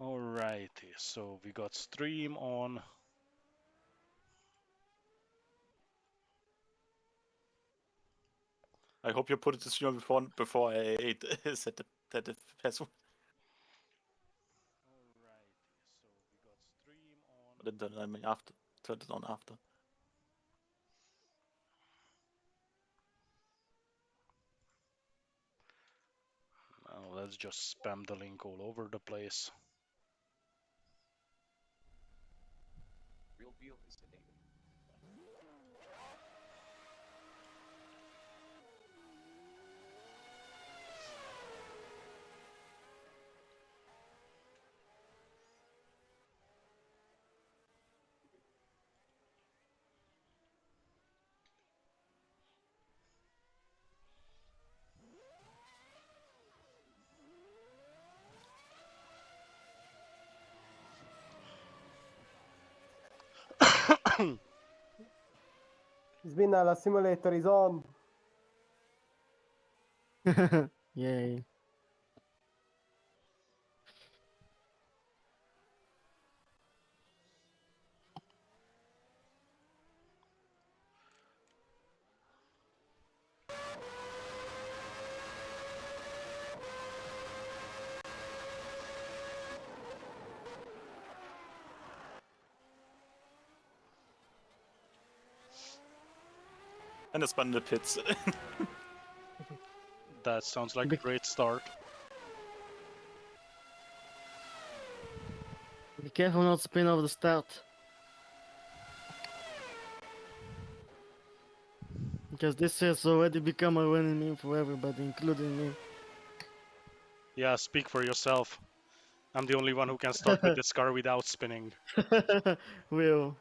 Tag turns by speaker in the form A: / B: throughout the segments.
A: Alrighty, so we got stream on.
B: I hope you put it to stream before I set the password.
A: Alrighty, so we got stream on.
B: But then I mean after, turn it on after.
A: Now let's just spam the link all over the place.
C: Real deal is enabled.
D: Sbinna, la simulator is on.
E: Yay.
B: And it's in the pits.
A: That sounds like a great start.
E: Be careful not to spin over the start. Because this has already become a running meme for everybody, including me.
A: Yeah, speak for yourself. I'm the only one who can start with this car without spinning.
E: Will.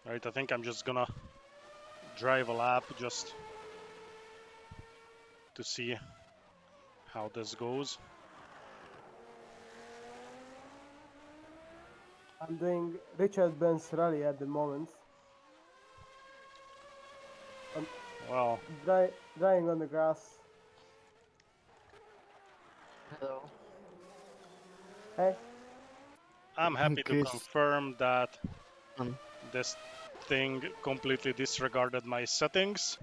A: Alright, I think I'm just gonna drive a lap just to see how this goes.
D: I'm doing Richard Benz rally at the moment. I'm
A: Well,
D: driving on the grass.
E: Hello.
D: Hey,
A: I'm happy to
E: Chris.
A: confirm that
E: Um.
A: this thing completely disregarded my settings.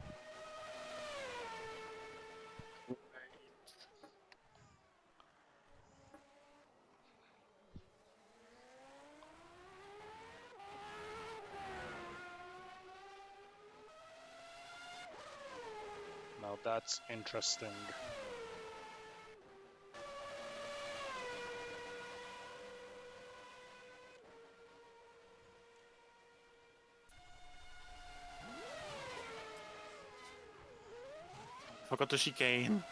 A: Now that's interesting.
B: Forgot the chicane.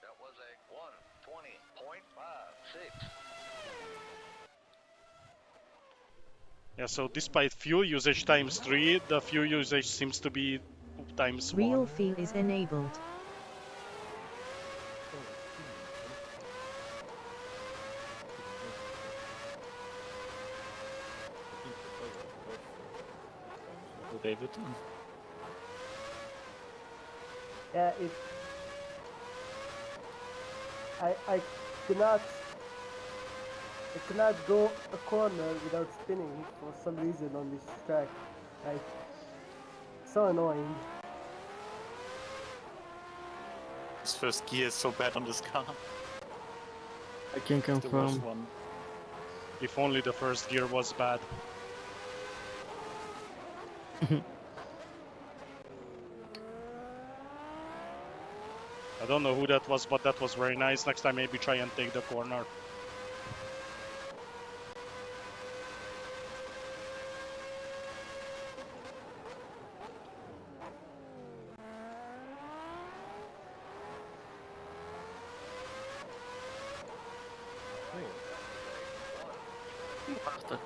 C: That was a 1:20.56.
A: Yeah, so despite fuel usage times 3, the fuel usage seems to be times 1.
F: Real feel is enabled.
B: David.
D: yeah, I cannot go a corner without spinning for some reason on this track. Like, so annoying.
B: His first gear is so bad on this car.
E: I can
B: It's the worst
E: confirm.
B: one.
A: If only the first gear was bad. I don't know who that was, but that was very nice. Next time maybe try and take the corner.
E: Faster.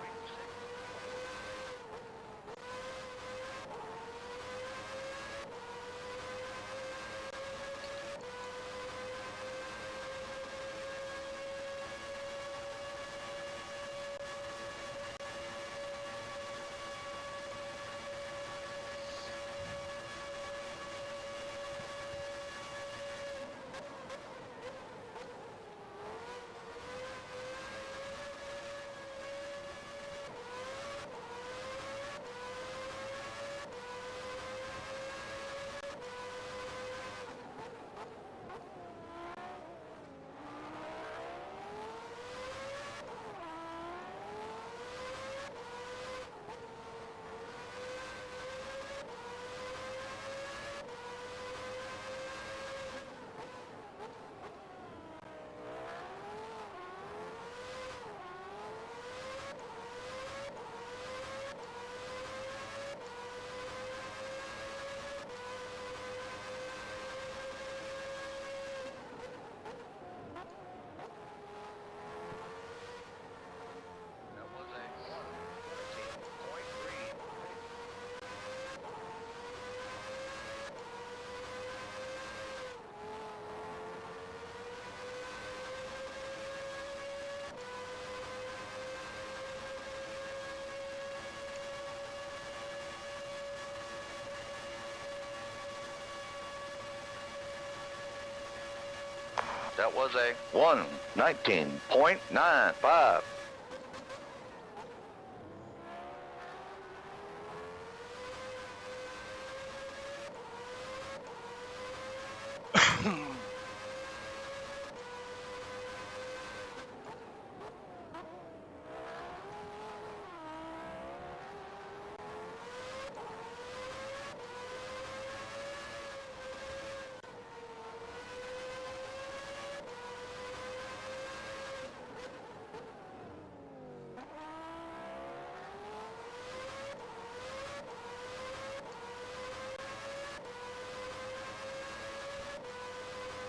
C: That was a 1:19.95.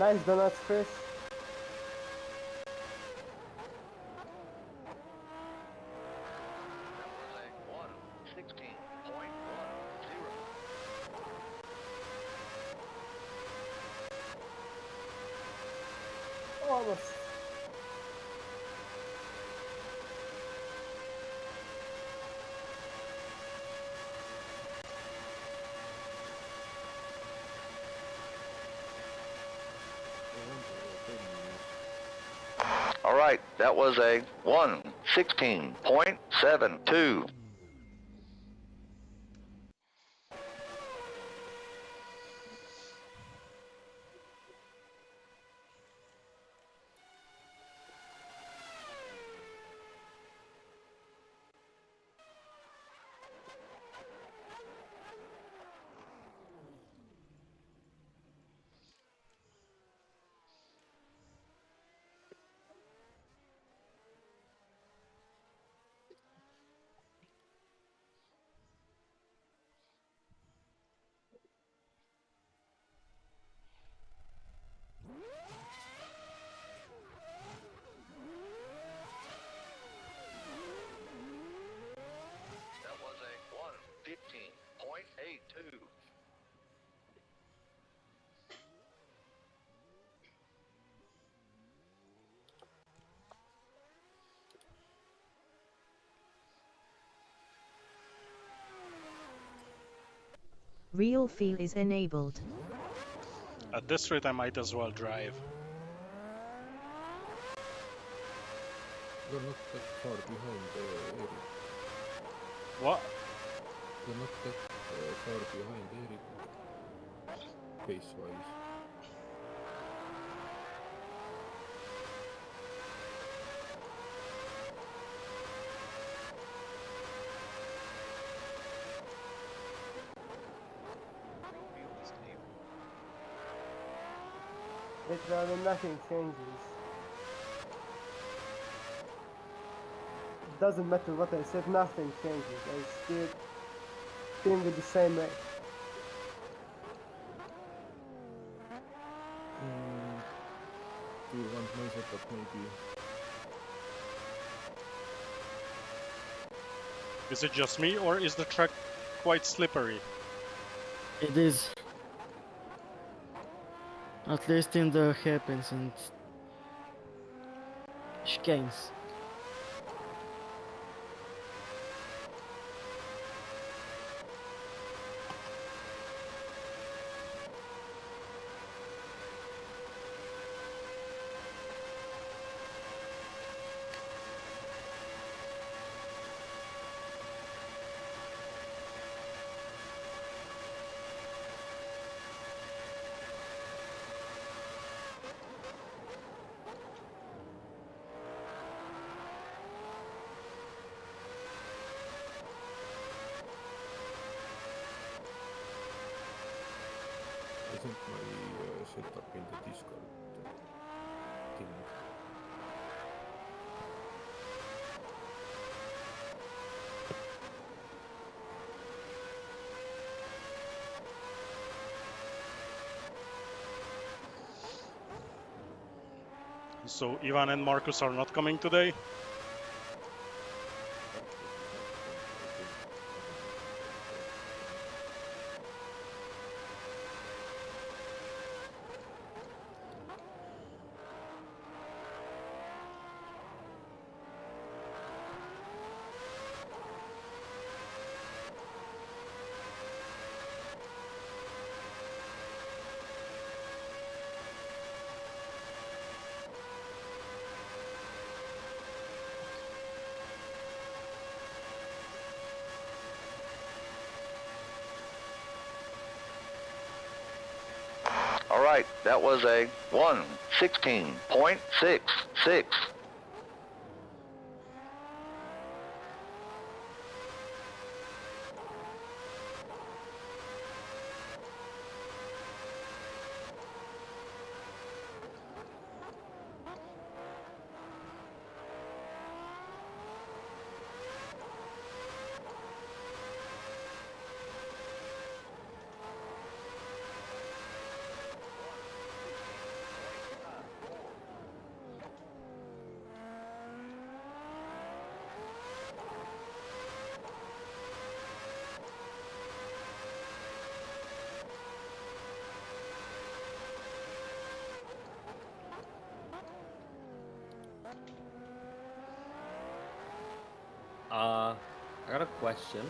D: Nice donuts, Chris.
C: That was a 1:16.10.
D: Almost.
C: All right, that was a 1:16.72. That was a 1:15.82.
F: Real feel is enabled.
A: At this rate, I might as well drive.
G: You're not that far behind, Eric.
A: What?
G: You're not that far behind, Eric. Pace-wise.
D: Literally nothing changes. It doesn't matter what I said, nothing changes. I still spin with the same rate.
G: Do you want my setup maybe?
A: Is it just me, or is the track quite slippery?
E: It is. At least in the hairpins and chicanes.
G: I think my setup in the Discord thing.
A: So Ivan and Marcus are not coming today?
C: right, that was a 1:16.66.
H: I got a question.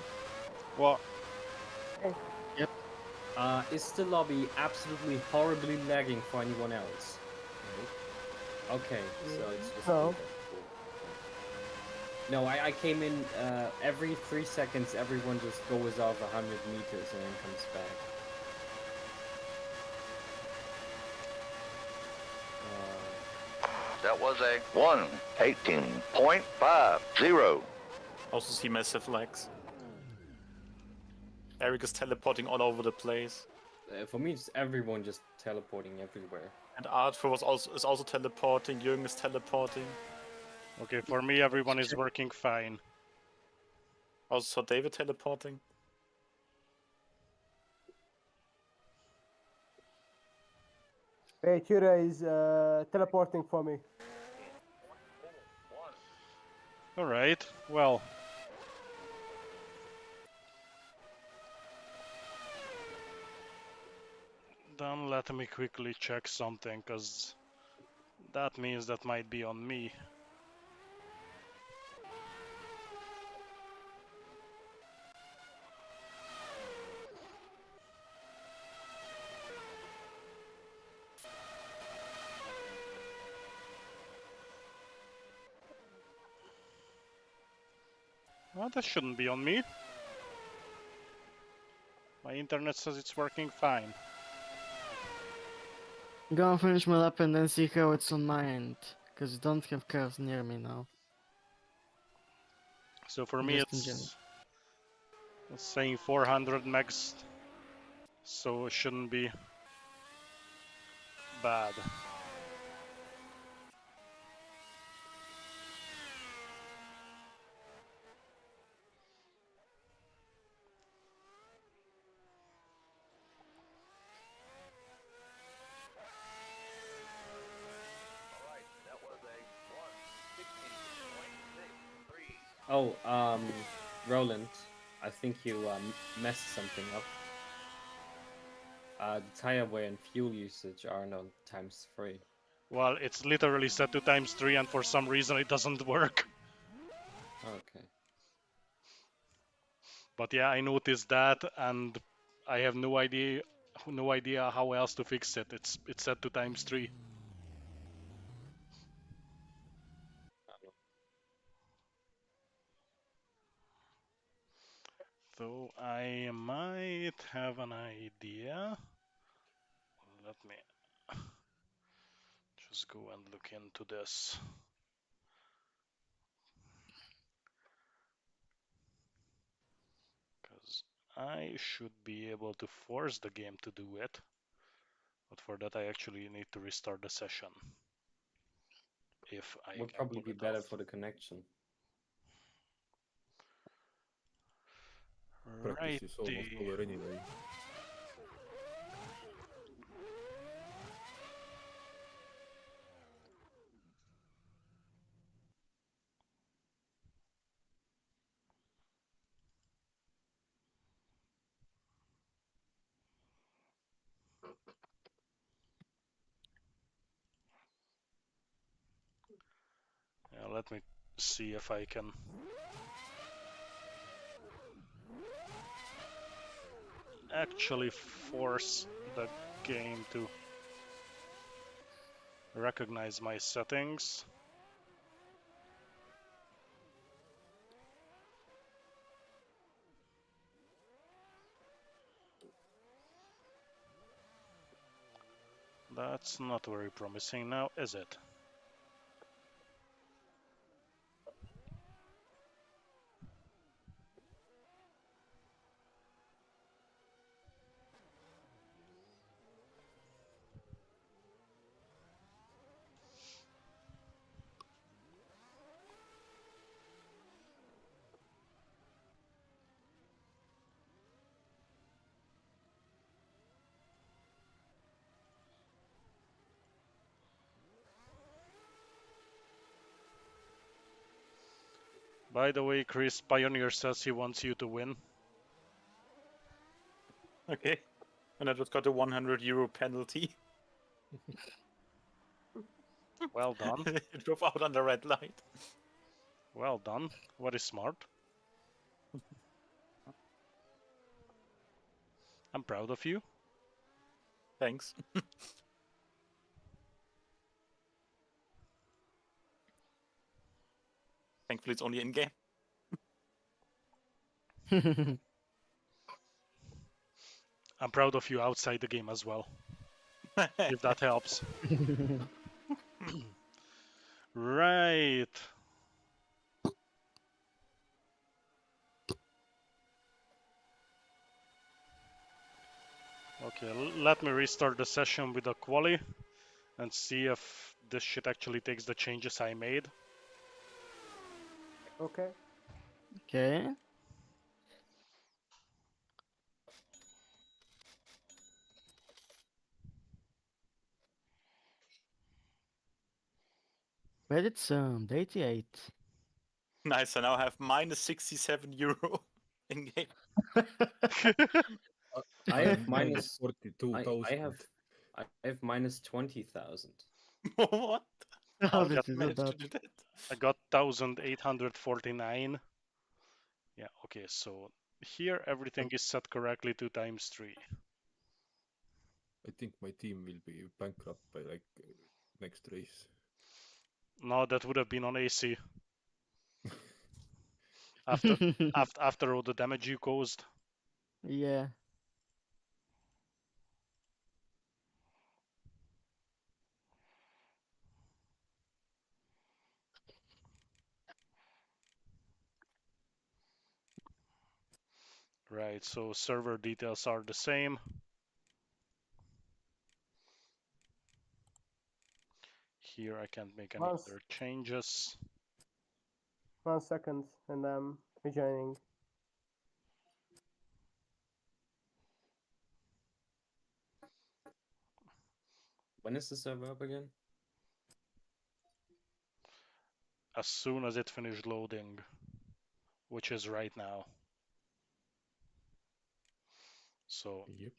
A: Well,
H: Is the lobby absolutely horribly lagging for anyone else? Okay, so it's just
D: No.
H: me then. Cool. No, I came in every 3 seconds. Everyone just goes off 100 meters and then comes back.
C: That was a 1:18.50.
B: Also see massive lags. Eric is teleporting all over the place.
H: For me, it's everyone just teleporting everywhere.
B: And Arthur is also teleporting, Jürgen is teleporting.
A: okay, for me everyone is working fine.
B: Also David teleporting.
D: Wait, Yura is teleporting for me.
A: Alright, well. Then let me quickly check something, cause that means that might be on me. Well, that shouldn't be on me. My internet says it's working fine.
E: Go and finish my lap and then see how it's on my end. Because I don't have cars near me now.
A: So for me
E: Just in general.
A: it's saying 400 megs, so it shouldn't be bad.
H: Oh, Roland, I think you messed something up. The tire wear and fuel usage are now ×3.
A: Well, it's literally set to ×3 and for some reason it doesn't work.
H: Okay.
A: But yeah, I noticed that and I have no idea how else to fix it. It's set to ×3. So I might have an idea. Let me just go and look into this. Because I should be able to force the game to do it. But for that I actually need to restart the session. If I
H: Would
A: can
H: probably
A: pull
H: be
A: it
H: better
A: off.
H: for the connection.
G: Practice is almost
A: Righty.
G: over anyway.
A: Yeah, let me see if I can actually force the game to recognize my settings. That's not very promising now, is it? By the way, Chris, Pioneer says he wants you to win.
B: Okay. And I just got a €100 penalty.
A: Well done.
B: It drove out on the red light.
A: Well done. Very smart. I'm proud of you.
B: Thanks. Thankfully, it's only in game.
A: I'm proud of you outside the game as well, if that helps. Right. Okay, let me restart the session with a quali and see if this shit actually takes the changes I made.
D: Okay.
E: Okay. Reddit sound 88.
B: Nice. I now have minus €67 in game.
H: I have minus. I
G: 42,000.
H: have minus 20,000.
B: What?
E: How
B: How
E: did
B: did
E: you
B: you
E: do
B: manage to
E: that?
B: do that?
A: I got 1,849. Yeah, okay, so here everything is set correctly 2 times 3.
G: I think my team will be bankrupt by like next race.
A: No, that would have been on AC. After after all the damage you caused.
E: Yeah.
A: Right, so server details are the same. Here I can't make any other changes.
D: 1 second, and I'm rejoining.
H: When is the server up again?
A: As soon as it finished loading, which is right now. So
G: Yep.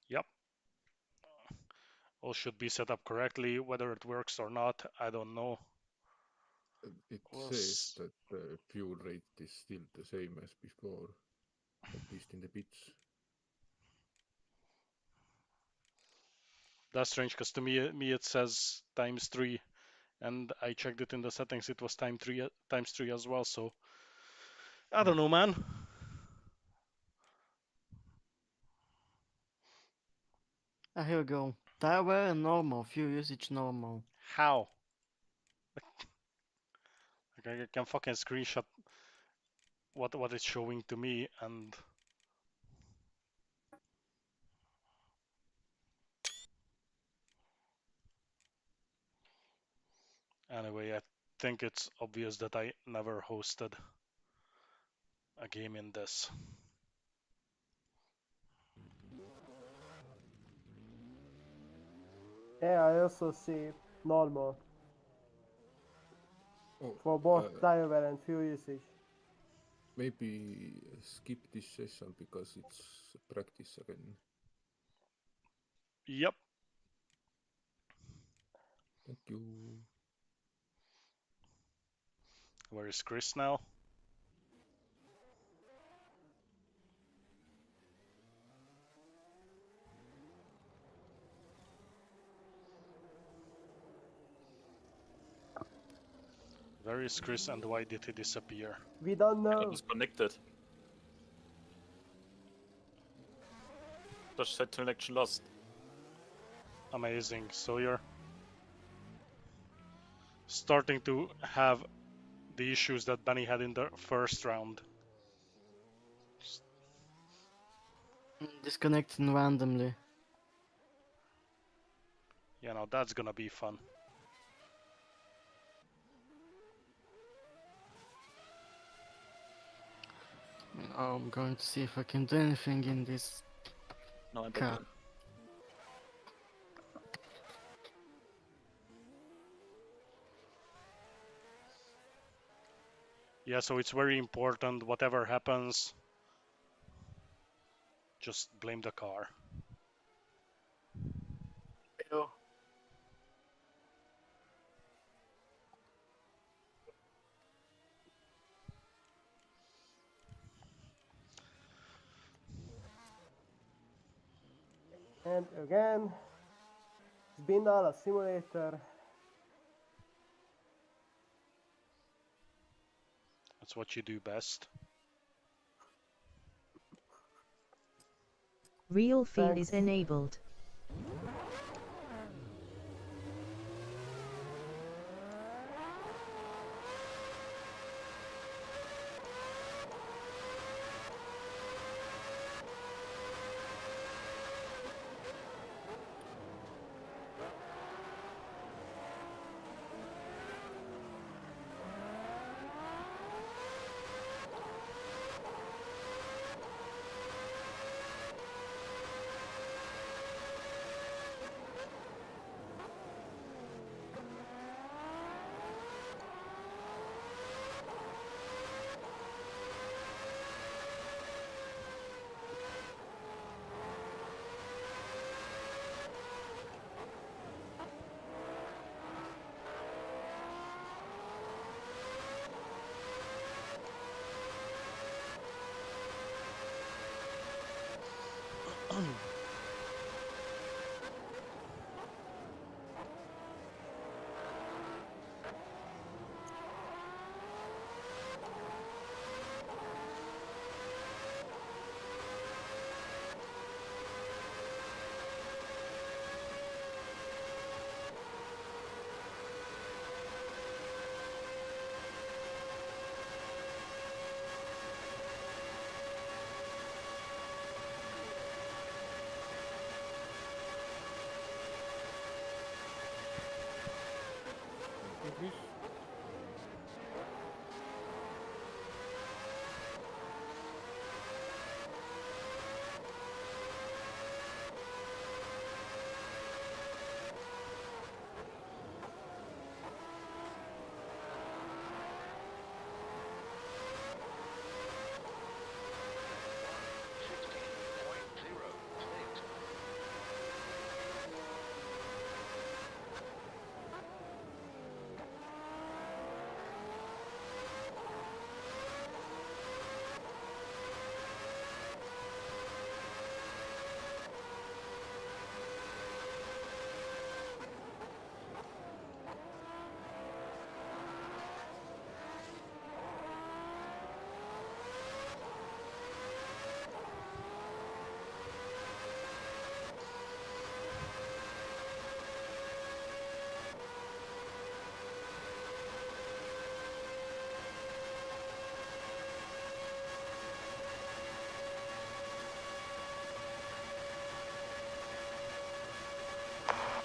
A: yep, all should be set up correctly. Whether it works or not, I don't know.
G: It
A: We'll
G: says that the fuel rate is still the same as before, at least in the bits.
A: That's strange because to me it says times 3, and I checked it in the settings. It was times 3 as well. So I don't know, man.
E: Ah, here we go. Tire wear and normal. Fuel usage normal.
A: How? Like I can fucking screenshot what it's showing to me, and anyway, I think it's obvious that I never hosted a game in this.
D: Yeah, I also see normal
G: Oh,
D: for both tire wear and fuel usage.
G: maybe skip this session because it's practice again.
A: Yep.
G: Thank you.
A: Where is Chris now? Where is Chris and why did he disappear?
D: We don't
B: I
D: know.
B: was connected. Just said connection lost.
A: Amazing. So you're starting to have the issues that Benny had in the first round.
E: Disconnecting randomly.
A: You know, that's gonna be fun.
E: Oh, I'm going to see if I can do anything in this
B: No, I'm
E: car.
B: back in.
A: Yeah, so it's very important, whatever happens, just blame the car.
D: And again, it's been all a simulator.
A: That's what you do best.
F: Real feel
D: Thanks.
F: is enabled.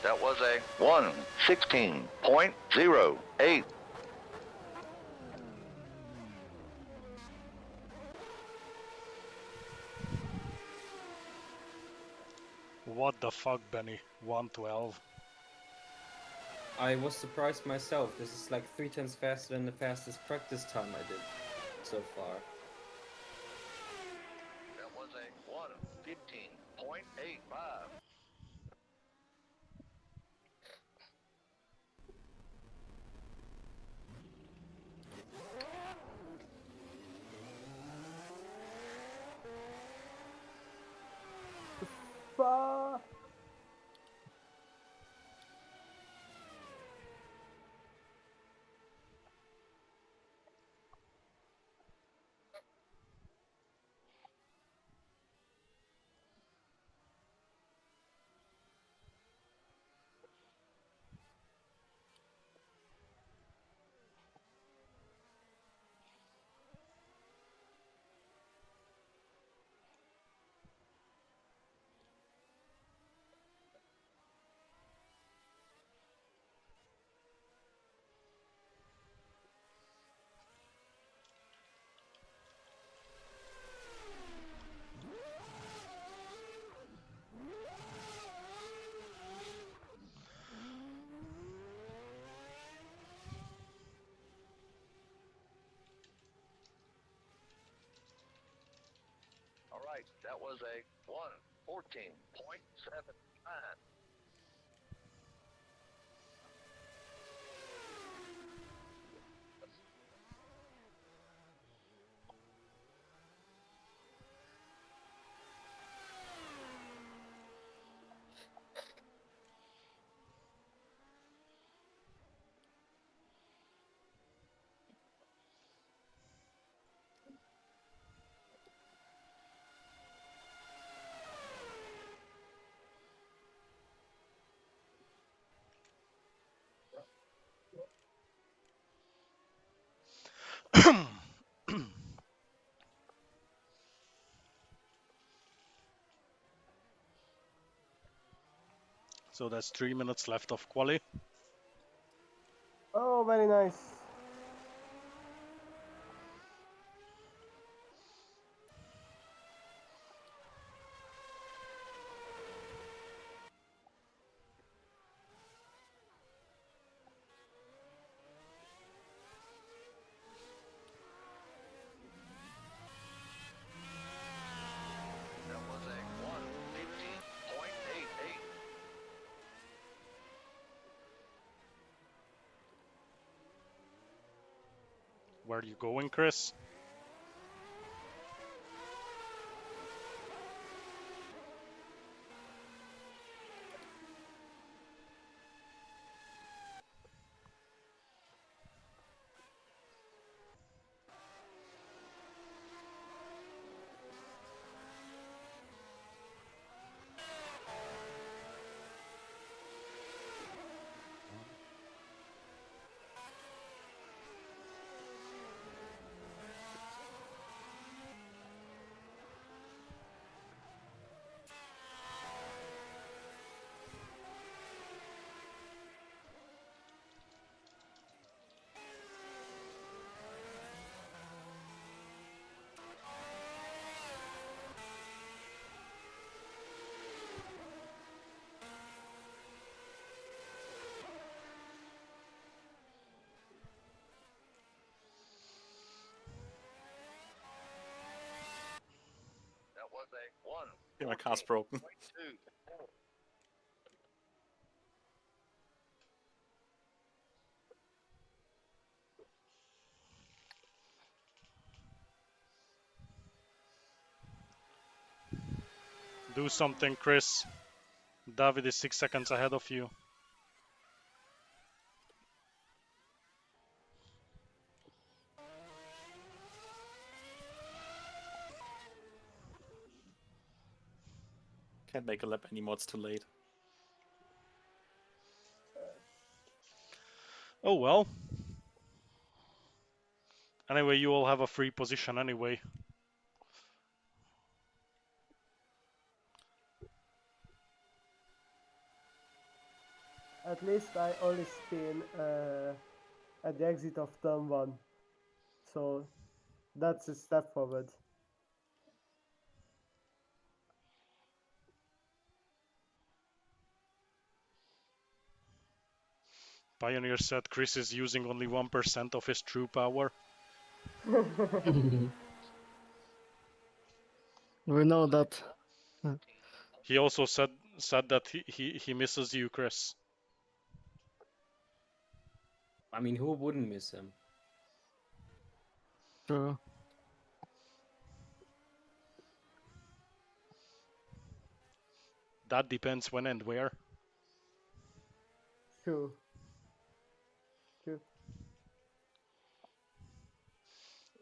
C: That was a 1:16.08.
A: What the fuck, Benny? 112.
H: I was surprised myself. This is like 3 times faster than the fastest practice time I did so far.
C: That was a 1:15.85.
D: Fuck.
C: right. That was a 1:14.79.
A: So that's 3 minutes left of quali.
D: Oh, very nice.
C: That was a 1:15.88.
A: Where are you going, Chris?
C: That was a 1.
B: Yeah, my car's broken.
C: 2.
A: Do something, Chris. David is 6 seconds ahead of you.
B: Can't make a lap anymore, it's too late.
A: Oh well. Anyway, you all have a free position anyway.
D: At least I only spin at the exit of turn 1. So that's a step forward.
A: Pioneer said Chris is using only 1% of his true power.
E: We know that.
A: He also said that he misses you, Chris.
H: I mean, who wouldn't miss him?
E: True.
A: That depends when and where.
D: True. True.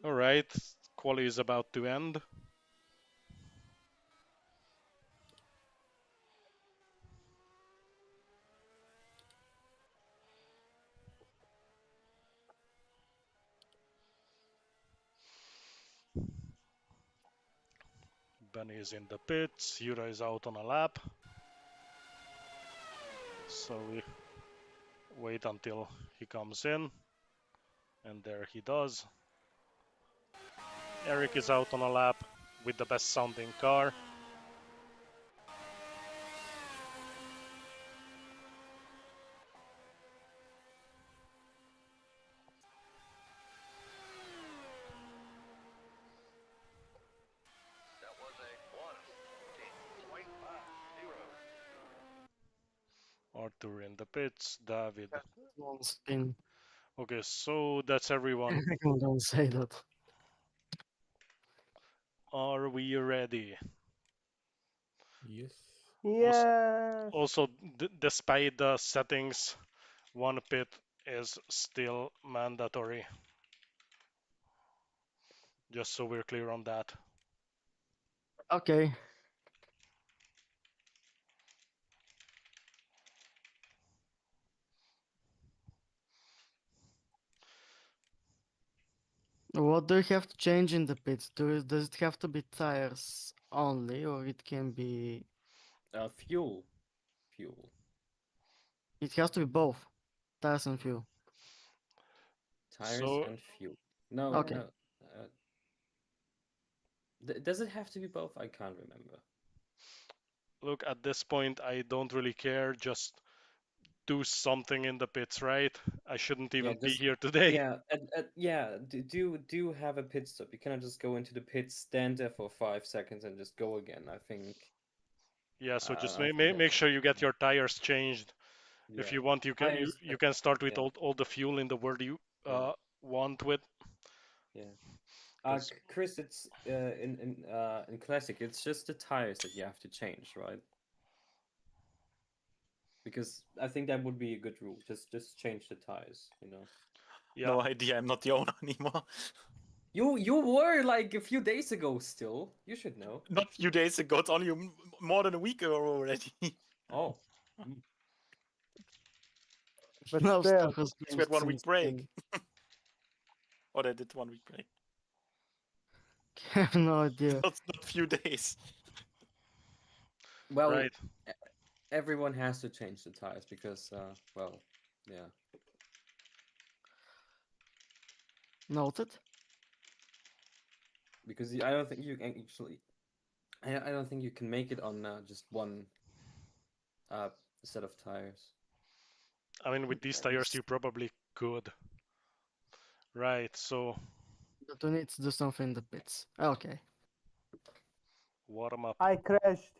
A: Alright, quali is about to end. Benny is in the pits, Yura is out on a lap. So we wait until he comes in. And there he does. Eric is out on a lap with the best sounding car.
C: That was a
A: Arthur in the pits, David.
E: One spin.
A: Okay, so that's everyone.
E: Don't say that.
A: Are we ready?
G: Yes.
D: Yeah.
A: Also, despite the settings, one pit is still mandatory. Just so we're clear on that.
E: Okay. What do you have to change in the pits? Does it have to be tires only, or it can be?
H: Fuel. Fuel.
E: It has to be both, tires and fuel.
H: Tires
A: So,
H: and fuel. No,
E: Okay.
H: no. Does it have to be both? I can't remember.
A: look, at this point, I don't really care. Just do something in the pits, right? I shouldn't even be
H: just
A: here today.
H: yeah, yeah. Do have a pit stop. You cannot just go into the pits, stand there for 5 seconds, and just go again. I think.
A: Yeah, so just
H: I think
A: make
H: that's
A: sure you get your tires changed. If
H: yeah.
A: you want, you
H: Tires,
A: can start with
H: yeah.
A: all the fuel in the world you
H: Yeah.
A: want with.
H: Yeah.
A: 'Cause-
H: Chris, it's in classic, it's just the tires that you have to change, right? Because I think that would be a good rule. Just change the tires, you know.
A: yeah,
B: No idea. I'm not the owner anymore.
H: You were like a few days ago still. You should know.
B: Not a few days ago. It's only more than a week ago already.
H: Oh.
D: But
E: No
D: still.
E: stuff has
B: So we had
E: changed
B: 1 week
E: since
B: break. Or they did 1 week break.
E: then. I have no idea.
B: Not a few days.
H: Well,
A: right.
H: everyone has to change the tires because well, yeah.
E: Noted.
H: Because I don't think you can actually I don't think you can make it on just one set of tires.
A: I mean, with these tires, you probably could. Right. So
E: But we need to do something in the pits. Okay.
A: warm up.
D: I crashed.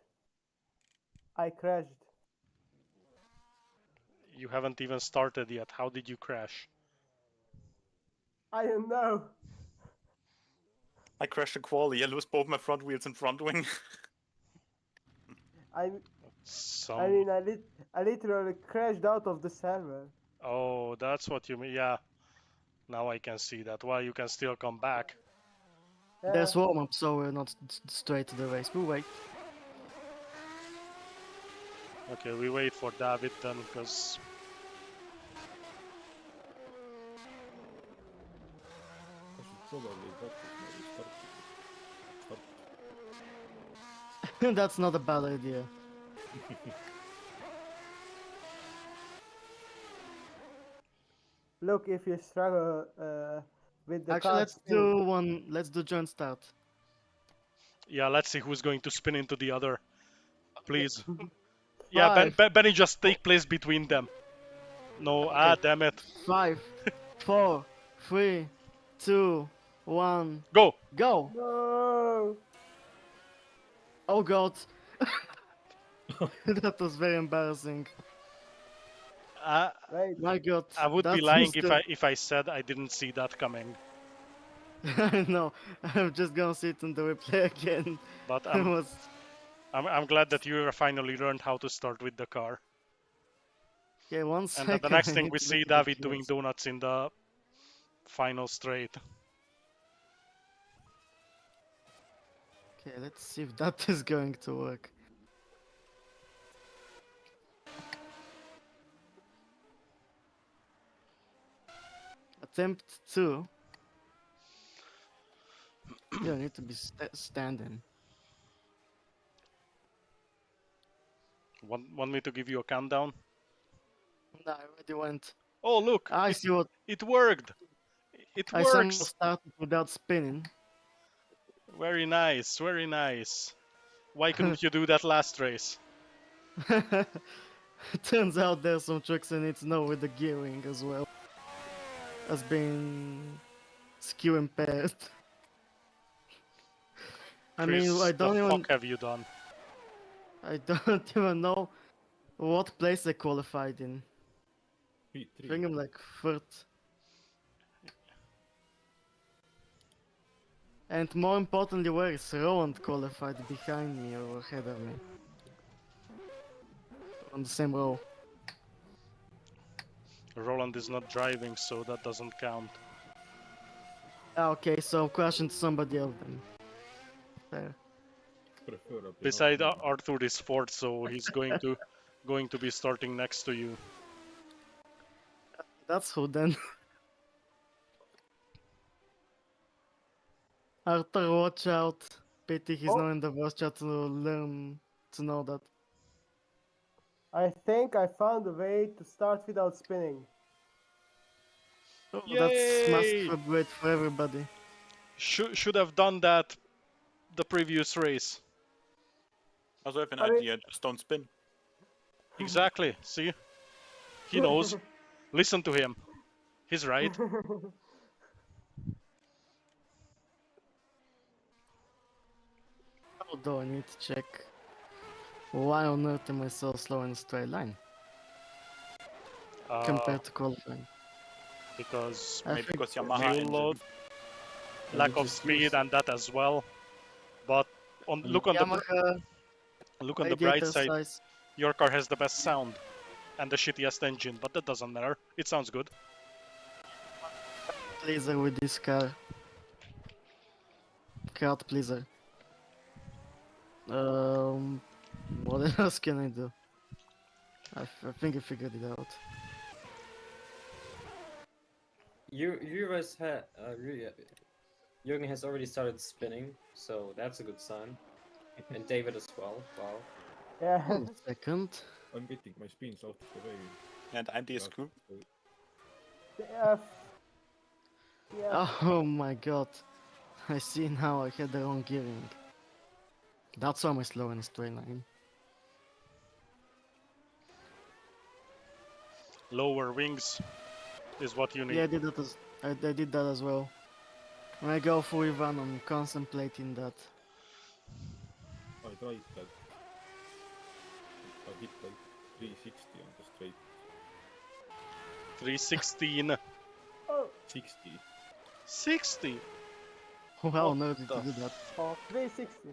A: You haven't even started yet. How did you crash?
D: I don't know.
B: I crashed a quali. I lost both my front wheels and front wing.
D: I
A: Some.
D: mean, I literally crashed out of the server.
A: Oh, that's what you mean. Yeah. Now I can see that. Well, you can still come back.
D: Yeah.
E: There's warm up, so we're not straight to the race. We'll wait.
A: Okay, we wait for David then, because
G: I should probably watch it now.
E: That's not a bad idea.
D: Look, if you struggle with the
E: Actually,
D: car
E: let's
D: speed,
E: do one. Let's do joint start.
A: yeah, let's see who's going to spin into the other. Please. Yeah,
E: Five.
A: Benny, just take place between them. No, damn it.
E: 5, 4, 3, 2, 1,
A: Go!
E: go!
D: No.
E: Oh god. That was very embarrassing.
D: Wait.
E: My god.
A: I would be
E: that
A: lying
E: was the-
A: if I said I didn't see that coming.
E: I know. I'm just gonna see it on the replay again.
A: But
E: It was.
A: I'm glad that you finally learned how to start with the car.
E: Okay, 1
A: And
E: second.
A: the next
E: I
A: thing
E: need
A: we
E: to
A: see
E: look at the
A: David doing
E: gears.
A: donuts in the final straight.
E: Okay, let's see if that is going to work. Attempt 2. You need to be standing.
A: Want me to give you a countdown?
E: No, I already went.
A: Oh, look!
E: I see what
A: It worked! It
E: I somehow
A: works!
E: started without spinning.
A: Very nice, very nice. Why couldn't you do that last race?
E: Turns out there's some tricks I need to know with the gearing as well. As being skew impaired. I mean,
A: Chris,
E: I
A: the
E: don't even
A: fuck have you done?
E: I don't even know What place I qualified in? I
G: P3.
E: think I'm like third. And more importantly, where is Roland qualified? Behind me or ahead of me? On the same row.
A: Roland is not driving, so that doesn't count.
E: Ah, okay, so I'm crashing to somebody else then. Fair.
G: Preferably
A: Beside
G: not me.
A: Arthur is fourth, so he's going to be starting next to you.
E: That's who then. Arthur, watch out. Pity he's
D: Oh.
E: not in the voice chat to learn to know that.
D: I think I found a way to start without spinning.
E: Oh, that's massive
A: Yay!
E: upgrade for everybody.
A: Should have done that the previous race.
B: Also have an
D: I mean-
B: idea, just don't spin.
A: Exactly. See? He knows. Listen to him. He's right.
E: Although I need to check. Why on earth am I so slow in a straight line compared to qualifying?
A: Because
E: I
B: Maybe
E: think
B: because Yamaha
A: fuel
B: engine.
A: load,
E: we
A: lack of
E: just
A: speed,
E: use
A: and that as well. But look on the
E: Yamaha
A: bright
E: radiator
A: side.
E: size.
A: Your car has the best sound and the shittiest engine, but that doesn't matter. It sounds good.
E: Pleaser with this car. Crowd pleaser. What else can I do? I think I figured it out.
H: Jürgen has already started spinning, so that's a good sign. And David as well. Wow.
D: Yeah.
E: 1 second.
G: I'm getting my spins out of the way.
B: And I'm the screw.
D: Yeah. Yeah.
E: Oh my god. I see now I had the wrong gearing. That's why I'm slow in a straight line.
A: Lower wings is what you need.
E: Yeah, I did that as I did that as well. When I go full Ivan, I'm contemplating that.
G: I tried that. I hit like 360 on the straight.
A: 316.
D: Oh,
G: 60.
A: 60.
E: How
A: What
E: on earth did
A: the
E: you do that?
D: oh, 360.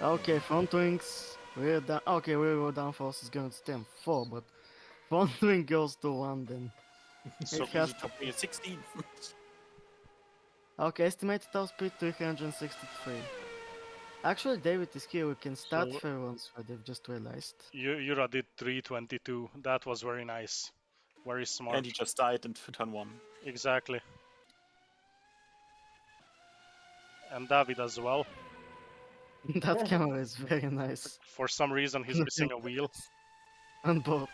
E: Okay, front wings, rear down. Okay, rear downforce is going to stay on 4, but front wing goes to 1 then.
A: So
E: It has
B: Easy to be 16.
E: Okay, estimated top speed 363. Actually, David is here. We can start
A: So-
E: fair once I've just realized.
A: Yura did 322. That was very nice. Very smart.
B: And he just died in turn 1.
A: Exactly. And David as well.
E: That camera is very nice.
A: For some reason, he's missing a wheel.
E: On board.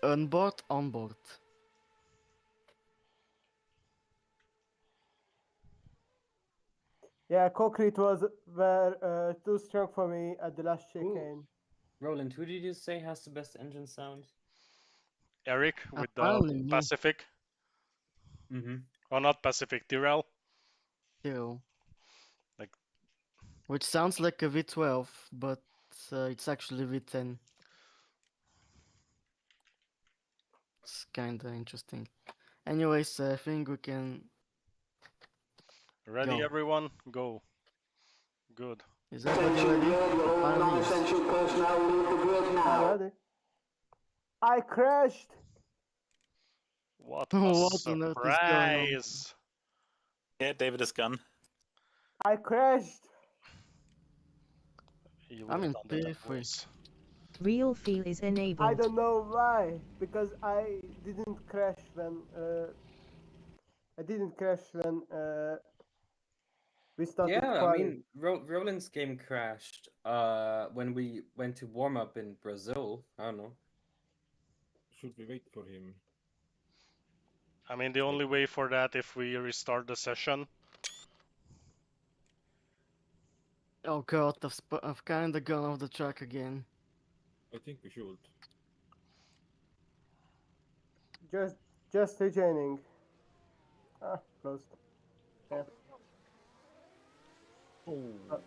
E: On board, on board.
D: Yeah, concrete were too strong for me at the last chicane.
H: Roland, who did you say has the best engine sound?
A: Eric with
E: Apparently
A: the
E: me.
A: Pacific.
H: Mm-hmm.
A: Or not Pacific, Tyrrell.
E: Too.
A: Like-
E: Which sounds like a V12, but it's actually V10. It's kinda interesting. Anyways, I think we can.
A: Ready,
E: Go.
A: everyone? Go. Good.
E: Is everybody ready? Apparently, yes.
D: I'm ready. I crashed!
A: What a
E: What on earth is going on?
A: surprise!
B: Yeah, David is gone.
D: I crashed!
A: You
E: I'm
A: would
E: in
A: have done that
E: P3.
A: anyways.
F: Real feel is
D: I
F: enabled.
D: don't know why, because I didn't crash when we started
H: Yeah, I
D: quali.
H: mean, Roland's game crashed when we went to warm up in Brazil. I don't know.
G: Should we wait for him?
A: I mean, the only way for that if we restart the session.
E: Oh god, I've kinda gone off the track again.
G: I think we should.
D: Just rejoining. Ah, closed. Yeah,
G: Oh,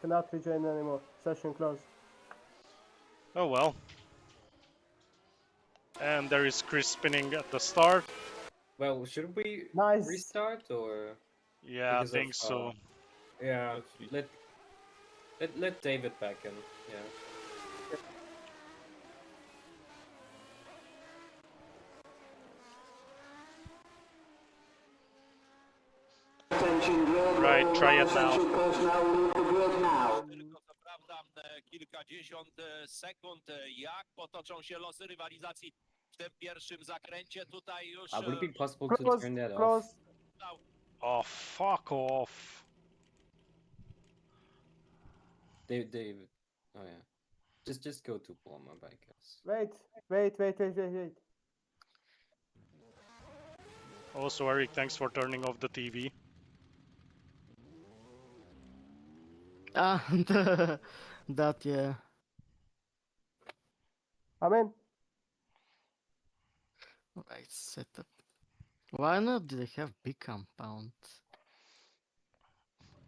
D: cannot rejoin anymore. Session closed.
A: Oh well. And there is Chris spinning at the start.
H: Well, should we
D: Nice.
H: restart or?
A: Yeah, I
H: Because
A: think
H: of,
A: so.
H: Yeah.
G: Let's restart.
H: Let David back in. Yeah.
A: Right, try it now.
C: Tylko co prawda kilkadziesiąt sekund. Jak potoczą się losy rywalizacji w tym pierwszym zakręcie? Tutaj już
H: Would it be possible to
D: Close,
H: turn that off?
D: close.
A: Oh, fuck off.
H: David. Oh yeah. Just go to warm-up, I guess.
D: Wait.
A: Also, Eric, thanks for turning off the TV.
E: Ah, that, yeah.
D: Amen.
E: Right, setup. Why not do they have big compound?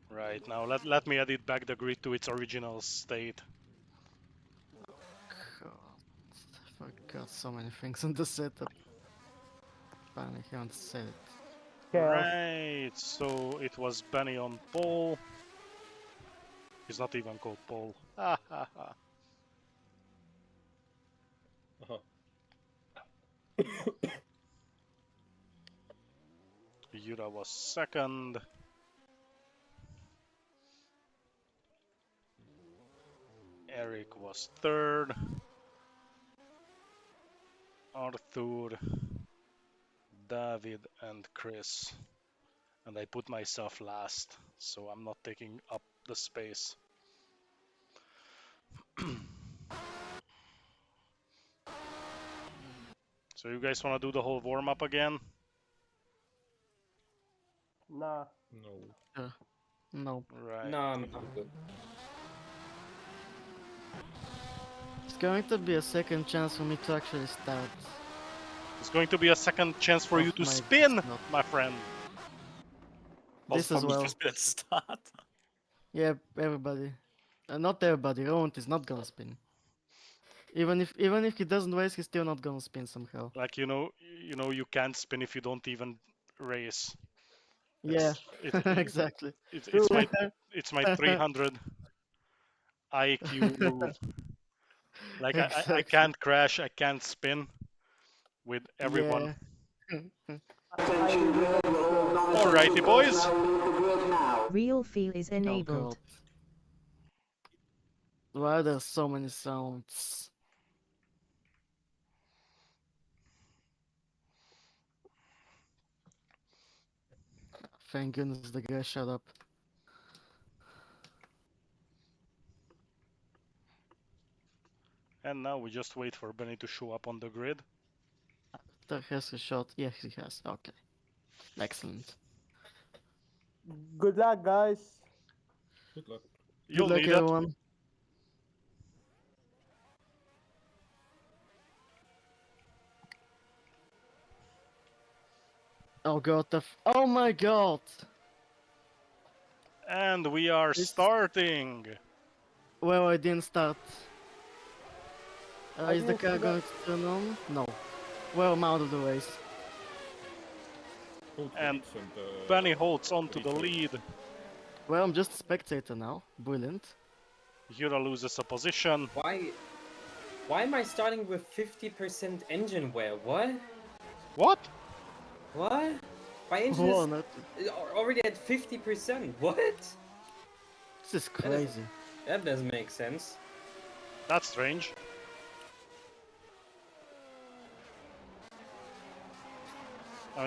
A: Right, now let me edit back the grid to its original state.
E: God, I forgot so many things on the setup. Finally, haven't said it.
D: Chaos.
A: Right, so it was Benny on pole. He's not even called Paul. Ha ha ha.
G: Aha.
A: Yura was second. Eric was third. Arthur, David, and Chris. And I put myself last, so I'm not taking up the space. So you guys want to do the whole warm-up again?
D: Nah.
G: No.
E: No.
A: Right.
H: No, I'm good.
E: It's going to be a second chance for me to actually start.
A: It's going to be a second chance for
E: Off
A: you to
E: my
A: spin,
E: desktop.
A: my friend.
E: This
B: Also
E: as
B: for me
E: well.
B: to spin at the start.
E: Yeah, everybody. Not everybody. Rowan is not gonna spin. Even if he doesn't race, he's still not gonna spin somehow.
A: Like you can't spin if you don't even race.
E: Yeah,
A: It,
E: exactly.
A: it's my 300 IQ rule. Like I
E: Exactly.
A: can't crash, I can't spin with everyone.
E: Yeah.
A: Alrighty, boys.
F: Real feel is
E: Oh
F: enabled.
E: god. Why are there so many sounds? Thank goodness the guy shut up.
A: And now we just wait for Benny to show up on the grid.
E: There has a shot. Yes, he has. Okay. Excellent.
D: Good luck, guys.
G: Good luck.
A: You'll
E: Good luck,
A: need it.
E: everyone. Oh god, oh my god!
A: And we are
E: This-
A: starting.
E: Well, I didn't start.
D: I
E: Is the
D: didn't
E: car
D: see that.
E: going to turn on? No. Well, I'm out of the race.
G: Hold the
A: And
G: hits and,
A: Benny holds on to the
G: restart.
A: lead.
E: Well, I'm just a spectator now. Brilliant.
A: Yura loses a position.
H: Why am I starting with 50% engine wear? What?
A: What?
H: What? My engine
E: Whoa,
H: is
E: not,
H: already at 50%. What?
E: this is crazy.
H: That doesn't make sense.
A: That's strange.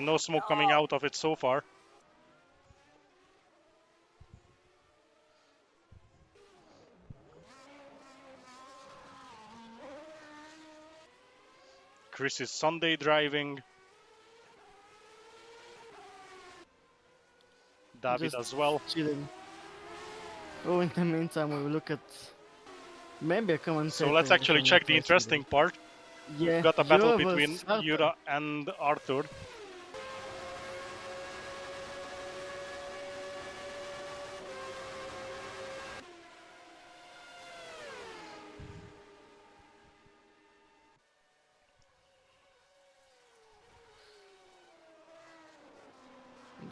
A: No smoke coming out of it so far. Chris is Sunday driving. David
E: Just
A: as well.
E: chilling. Oh, in the meantime, we will look at maybe a commentator.
A: So let's
E: if
A: actually
E: I'm
A: check
E: not
A: the
E: racing
A: interesting
E: again.
A: part.
E: Yeah,
A: We've got a battle
E: Yura
A: between
E: versus Arthur.
A: Yura and Arthur.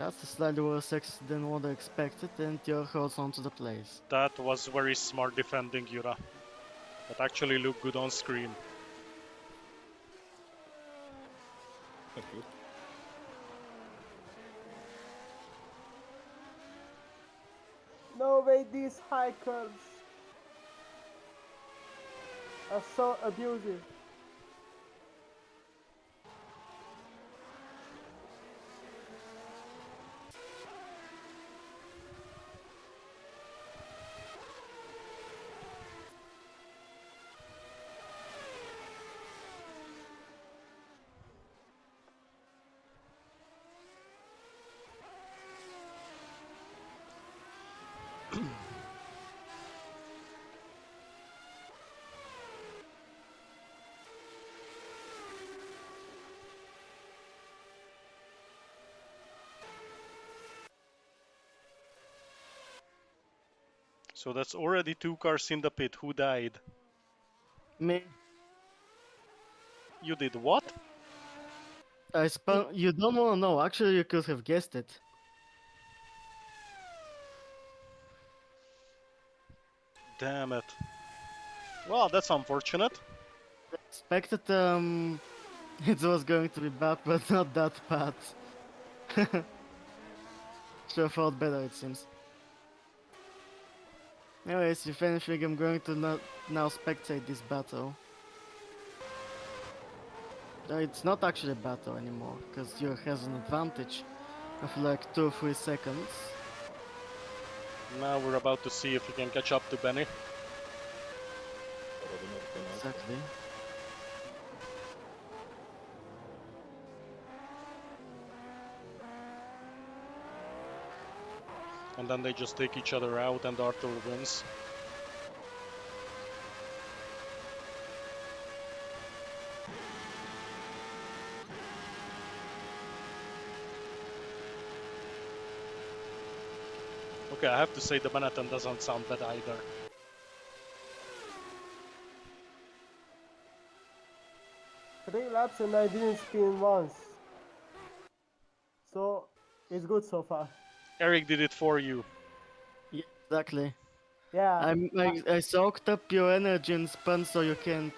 E: That's slightly worse exit than what I expected, and your holds onto the place.
A: That was very smart defending, Yura. That actually looked good on screen.
G: Thank you.
D: No way, these high curves are so abusive.
A: So that's already 2 cars in the pit. Who died?
E: Me,
A: You did what?
E: I spun. You don't wanna know. Actually, you could have guessed it.
A: Damn it. Well, that's unfortunate.
E: Expected it was going to be bad, but not that bad. Sure felt better, it seems. Anyways, if anything, I'm going to now spectate this battle. It's not actually a battle anymore, because Yor has an advantage of like 2 or 3 seconds.
A: Now we're about to see if he can catch up to Benny.
G: Probably not gonna.
E: Exactly.
A: And then they just take each other out and Arthur wins. Okay, I have to say the Benetton doesn't sound bad either.
D: 3 laps and I didn't spin once. So, it's good so far.
A: Eric did it for you.
E: Yeah, exactly.
D: Yeah.
E: I soaked up your energy and spun so you can't.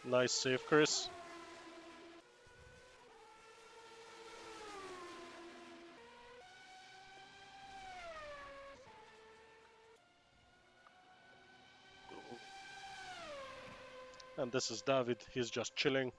A: Nice save, Chris. And this is David, he's just chilling.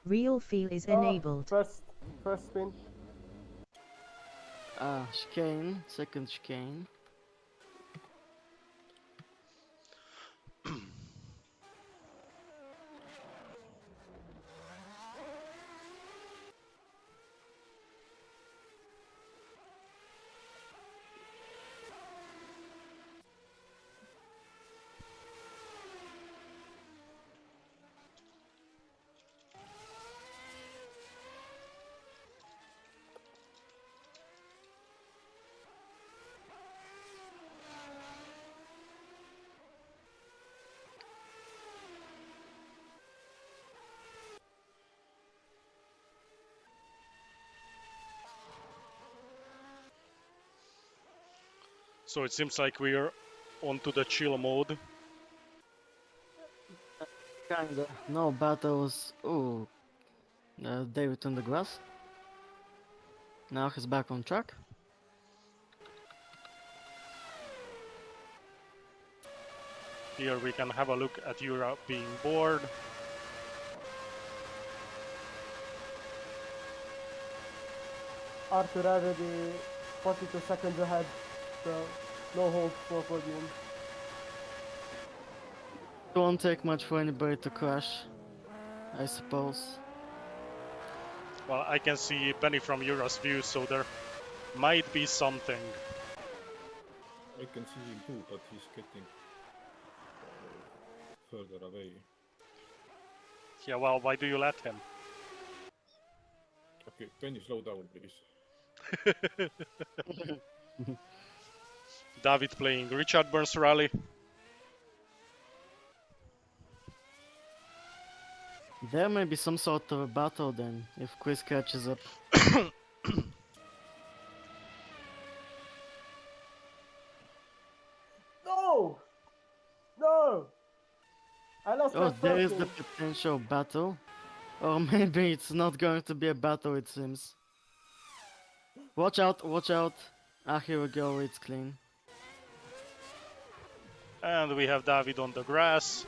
F: Real feel is enabled.
D: First spin.
E: chicane, second chicane.
A: So it seems like we're onto the chill mode.
E: Kinda. No battles. Ooh. David on the grass. Now he's back on track.
A: Here we can have a look at Yura being bored.
D: Arthur already 42 seconds ahead, so no hope for podium.
E: It won't take much for anybody to crash, I suppose.
A: Well, I can see Benny from Yura's view, so there might be something.
G: I can see him too, but he's getting further away.
A: Yeah, well, why do you let him?
G: Okay, can you slow down, please?
A: David playing Richard Burns Rally.
E: There may be some sort of a battle then, if Chris catches up.
D: No! No! I lost my
E: Oh, there is the
D: focus.
E: potential battle. Or maybe it's not going to be a battle, it seems. Watch out, watch out. Ah, here we go, it's clean.
A: And we have David on the grass.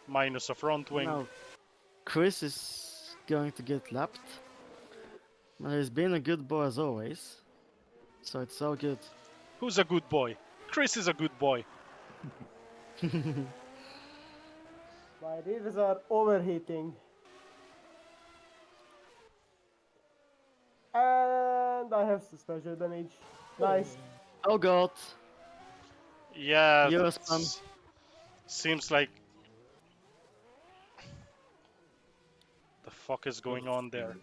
A: Minus a front wing.
E: Now, Chris is going to get lapped. But he's been a good boy as always. So it's all good.
A: Who's a good boy? Chris is a good boy.
D: My rivers are overheating. And I have special damage. Nice.
E: Oh god.
A: Yeah,
E: You're spun.
A: seems like... The fuck is going on there?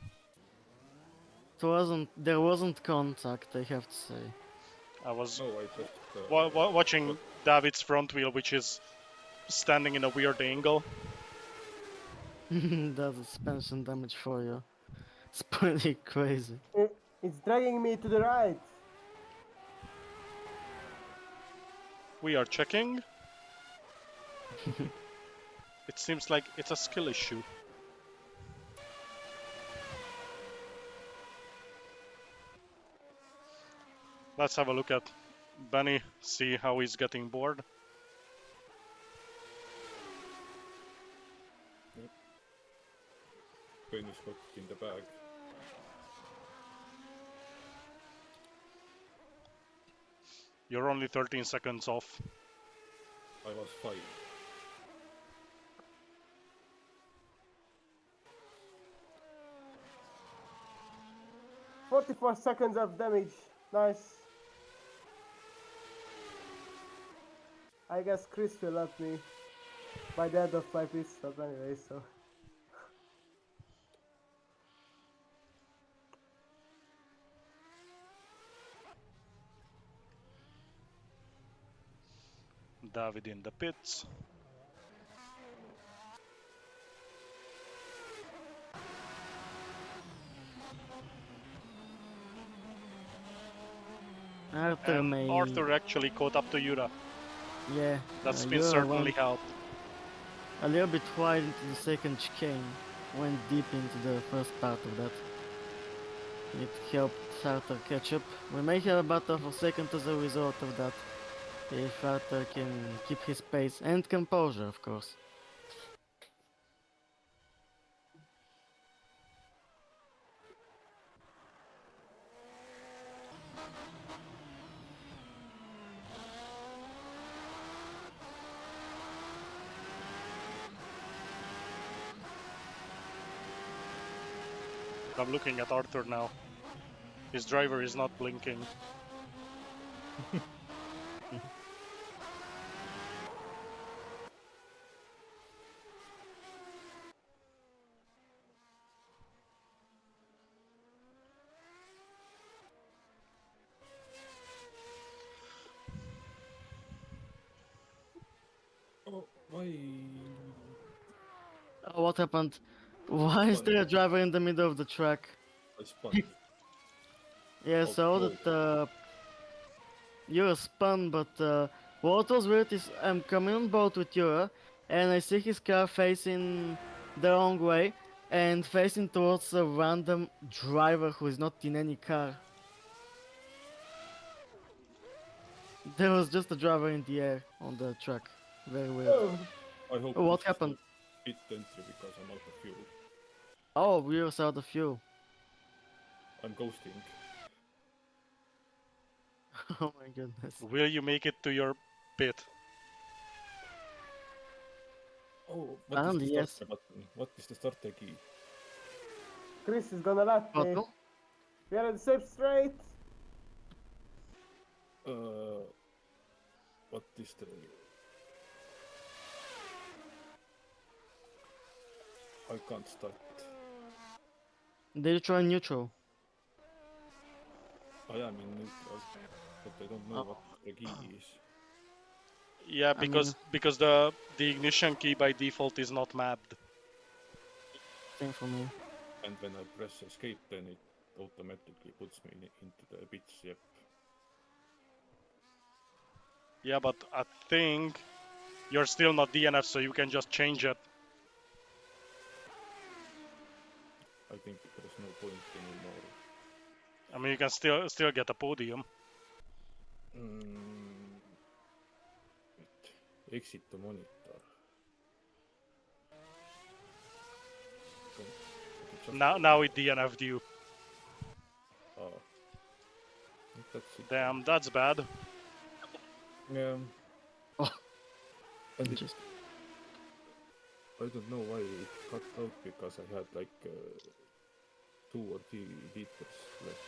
E: There wasn't contact, I have to say.
A: I was
G: No, I just...
A: watching David's front wheel, which is standing in a weird angle.
E: That's suspension damage for you. It's pretty crazy.
D: It's dragging me to the right.
A: We are checking. It seems like it's a skill issue. Let's have a look at Benny, see how he's getting bored.
G: Penny's got it in the bag.
A: You're only 13 seconds off.
G: I was 5.
D: 44 seconds of damage. Nice. I guess Chris will help me by the end of my pit stop anyway, so.
A: David in the pits.
E: Arthur
A: And
E: may...
A: Arthur actually caught up to Yura.
E: Yeah.
A: That spin
E: Yura
A: certainly
E: went
A: helped.
E: a little bit wide into the second chicane. Went deep into the first part of that. It helped Arthur catch up. We may have a battle for second as a result of that. If Arthur can keep his pace and composure, of course.
A: I'm looking at Arthur now. His driver is not blinking.
G: Oh, why?
E: Oh, what happened? Why is there a driver in the middle of the track?
G: I spun.
E: Yeah,
G: Oh,
E: so
G: whoa.
E: that Yura spun, but what was weird is I'm coming on board with Yura, and I see his car facing the wrong way and facing towards a random driver who is not in any car. There was just a driver in the air on the track. Very weird.
D: Oh,
G: I hope
E: What
G: this is
E: happened?
G: not pit entry because I'm out of fuel.
E: Oh, Yura's out of fuel.
G: I'm ghosting.
E: Oh my goodness.
A: Will you make it to your pit?
G: Oh, what is
E: And
G: the
E: yes.
G: starter button? What is the starter key?
D: Chris is gonna let me.
E: Bottle?
D: We are in the same straight.
G: What is the... I can't start.
E: Did you try neutral?
G: I am in neutral, but I don't know what the key is.
A: Yeah,
E: I mean-
A: because the ignition key by default is not mapped.
E: Same for me.
G: And when I press escape, then it automatically puts me into the bits, yep.
A: Yeah, but I think you're still not DNF, so you can just change it.
G: I think there's no point anymore.
A: I mean, you can still get a podium.
G: Wait. Exit the monitor.
A: Now it DNF'd you.
G: Oh. That's it.
A: Damn, that's bad.
G: Yeah.
E: Oh.
G: And it,
E: Just
G: I don't know why it cut out because I had like 2 or 3 liters left.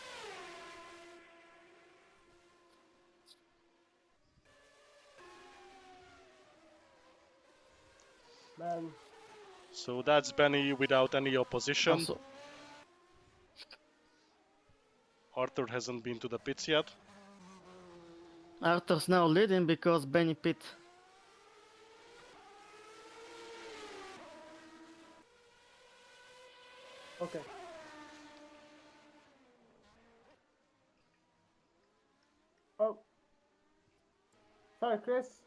D: Man,
A: So that's Benny without any opposition.
E: also,
A: Arthur hasn't been to the pits yet.
E: Arthur's now leading because Benny pit.
D: okay. Oh. Sorry, Chris.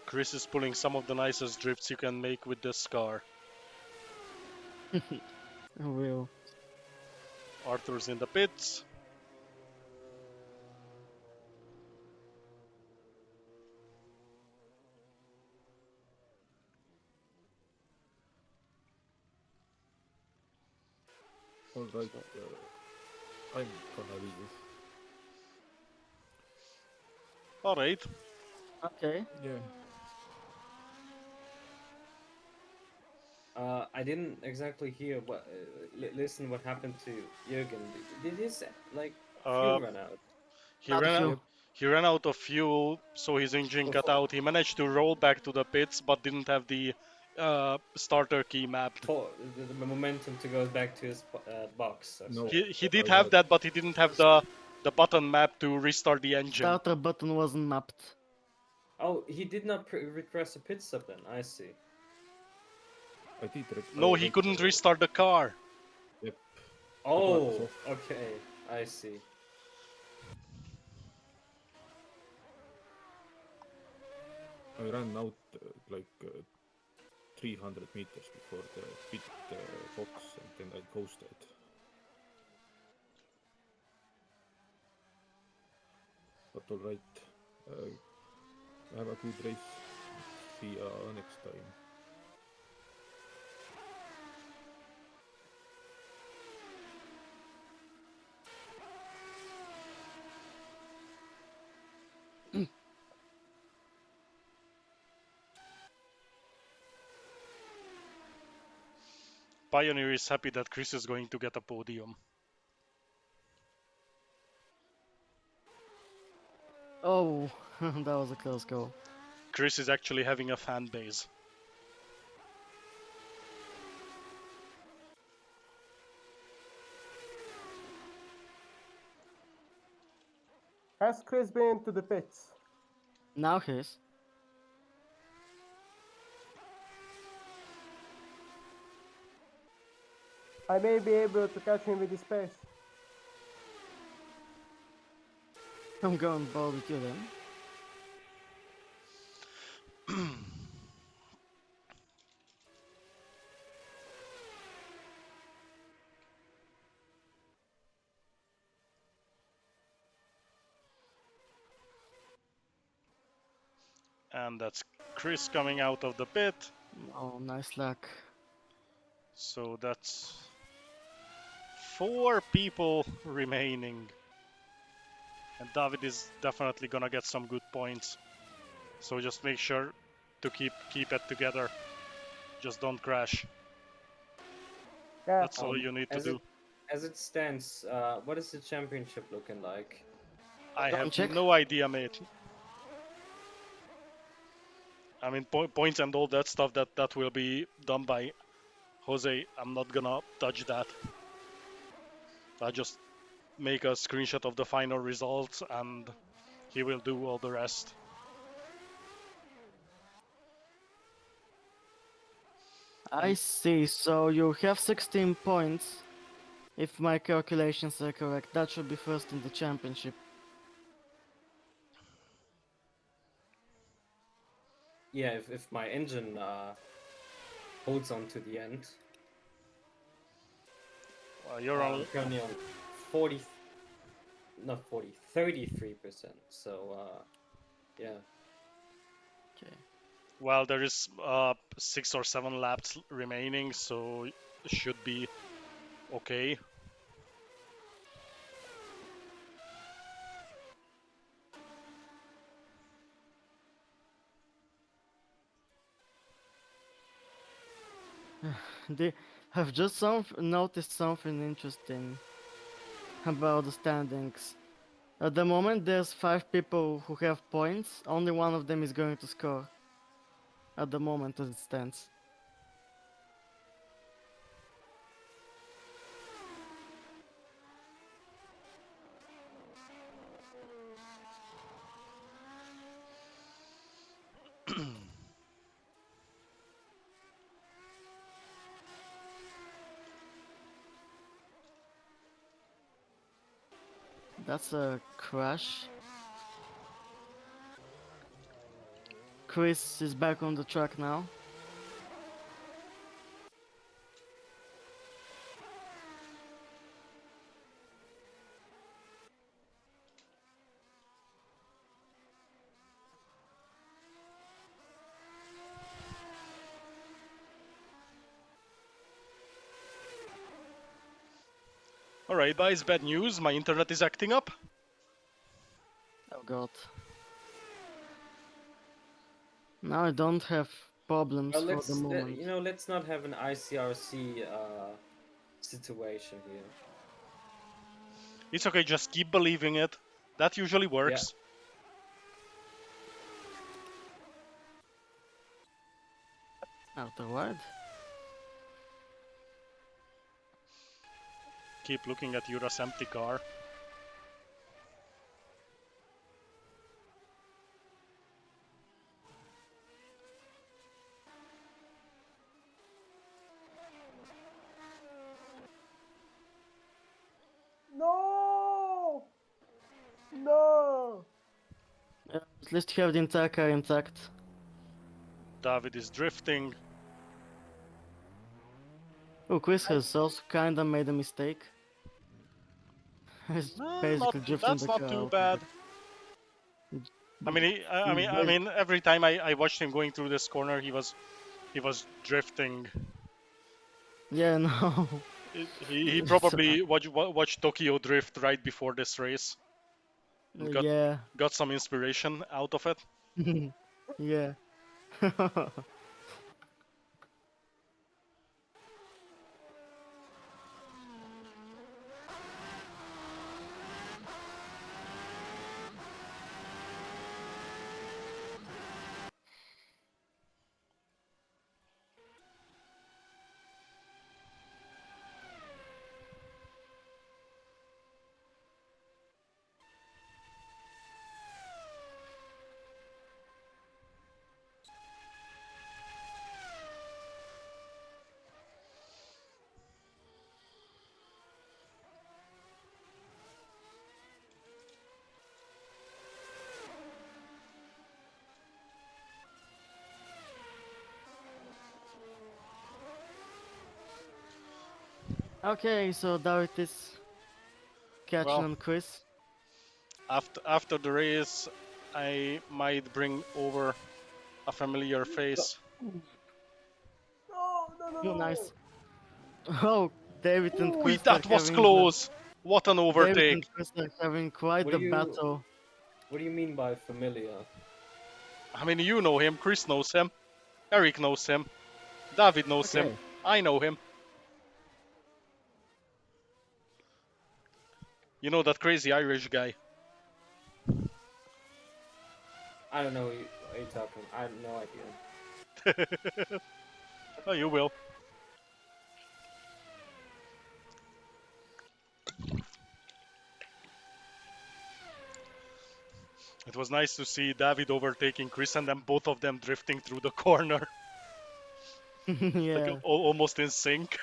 A: Chris is pulling some of the nicest drifts you can make with this car.
E: Real.
A: Arthur's in the pits.
G: Alright, I'm gonna leave.
A: Alright.
E: Okay.
G: Yeah.
H: I didn't exactly hear what. Listen, what happened to Jürgen? Did his like fuel run out?
A: He
E: Out of
A: ran
E: fuel.
A: out. He ran out of fuel, so his engine cut out. He managed to roll back to the pits, but didn't have the starter key mapped.
H: For the momentum to go back to his box. Or
G: No.
H: so.
A: He did
G: I
A: have
G: had-
A: that, but he didn't have the button map to restart the engine.
E: Starter button wasn't mapped.
H: Oh, he did not request a pit stop then. I see.
G: I did.
A: No, he couldn't restart the car.
G: Yep.
H: Oh,
G: was off.
H: okay. I see.
G: I ran out 300 meters before the pit box, and then I ghosted. But alright. Have a good race. See ya next time.
A: Pioneer is happy that Chris is going to get a podium.
E: Oh, that was a close goal.
A: Chris is actually having a fan base.
D: Has Chris been to the pits?
E: Now he's.
D: I may be able to catch him with his pace.
E: I'm going bold with you then.
A: And that's Chris coming out of the pit.
E: Oh, nice luck.
A: So that's 4 people remaining. And David is definitely gonna get some good points. So just make sure to keep it together. Just don't crash.
D: Yeah.
A: That's all you need to do.
H: As it stands, what is the championship looking like?
A: I have
E: check.
A: no idea, mate. I mean, points and all that stuff, that will be done by Jose. I'm not gonna touch that. I just make a screenshot of the final results and he will do all the rest.
E: I see, so you have 16 points. If my calculations are correct, that should be first in the championship.
H: Yeah, if my engine holds on to the end.
A: You're on.
H: Currently on 40, not 40, 33%. So, yeah.
E: Okay.
A: Well, there is 6 or 7 laps remaining, so it should be okay.
E: I've just noticed something interesting about the standings. At the moment, there's 5 people who have points. Only one of them is going to score. At the moment, as it stands. That's a crash. Chris is back on the track now.
A: Alright, guys, bad news. My internet is acting up.
E: Oh god. Now I don't have problems
H: Well,
E: for the moment.
H: let's not have an ICRC situation here.
A: It's okay, just keep believing it. That usually works.
E: Outer wide.
A: Keep looking at Yura's empty car.
D: No! No!
E: At least you have the entire car intact.
A: David is drifting.
E: Oh, Chris has also kinda made a mistake. He's basically drifting
A: That's
E: the
A: not
E: car
A: too
E: out.
A: bad. I mean, every time I watched him going through this corner, he was drifting.
E: Yeah, no.
A: He probably watched Tokyo Drift right before this race.
E: Yeah.
A: Got some inspiration out of it.
E: Yeah. Okay, so David is catching
A: Well,
E: on Chris.
A: after the race, I might bring over a familiar face.
D: No, no, no,
E: Oh,
D: no.
E: nice. Oh, David and
A: Ooh,
E: Chris are
A: that was
E: having
A: close! What an
E: David
A: overtake!
E: and Chris are having quite
H: What
E: the
H: do you
E: battle.
H: What do you mean by familiar?
A: I mean, you know him, Chris knows him, Eric knows him, David knows him,
E: Okay.
A: I know him. You know that crazy Irish guy.
H: I don't know what you're talking. I have no idea.
A: Oh, you will. It was nice to see David overtaking Chris and then both of them drifting through the corner, like
E: Yeah.
A: almost in sync.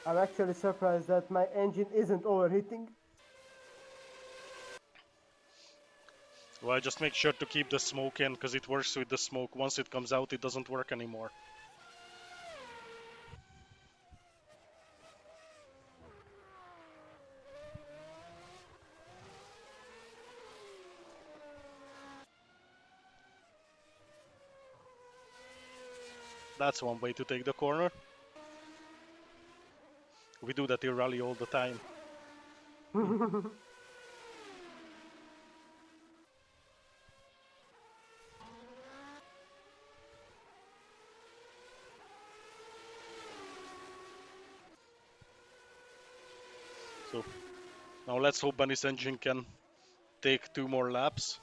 D: I'm actually surprised that my engine isn't overheating.
A: Well, just make sure to keep the smoke in, because it works with the smoke. Once it comes out, it doesn't work anymore. That's one way to take the corner. We do that in rally all the time. So now let's hope Bunny's engine can take 2 more laps.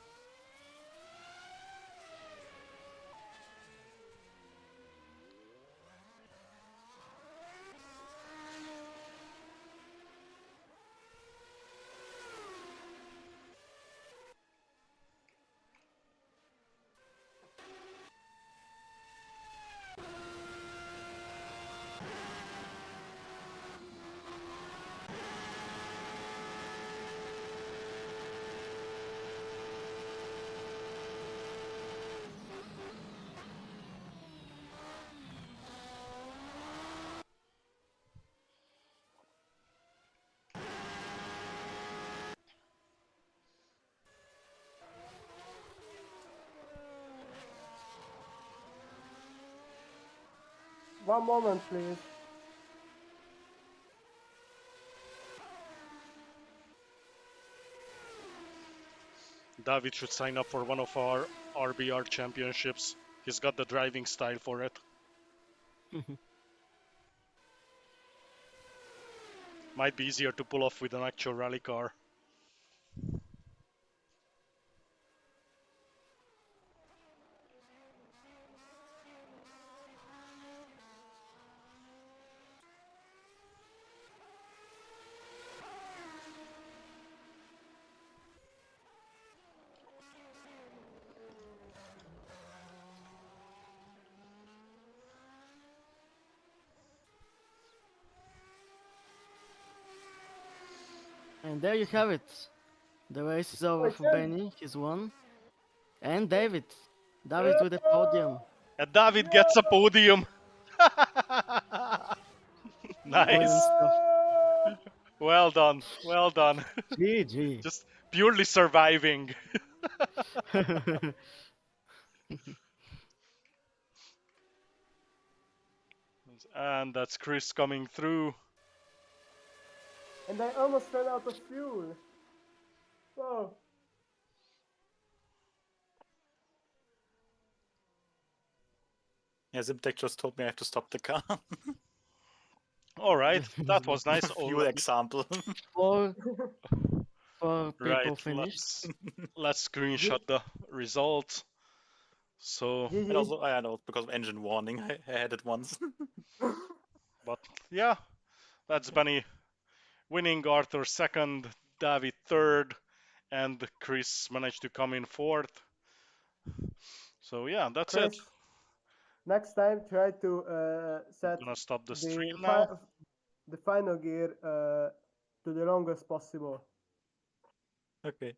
D: One moment, please.
A: David should sign up for one of our RBR championships. He's got the driving style for it. Might be easier to pull off with an actual rally car.
E: And there you have it. The race is over
D: Wait,
E: for
D: Jen.
E: Benny, he's won. And David. David with the podium.
A: And David gets a podium. Nice.
E: stuff.
A: Well done. Well done.
E: GG.
A: Just purely surviving. And that's Chris coming through.
D: And I almost ran out of fuel. Whoa.
B: Yeah, Zimtech just told me I have to stop the car.
A: All right, that was nice.
B: Fuel example.
E: Four people
A: Right,
E: finished.
A: let's screenshot the result. So,
B: And also, I know because of engine warning, I had it once.
A: but yeah, that's Benny winning, Arthur second, David third, and Chris managed to come in fourth. So yeah, that's it.
D: Chris, next time try to set
A: I'm gonna stop the
D: the,
A: stream now.
D: the final gear to the longest possible.
B: Okay.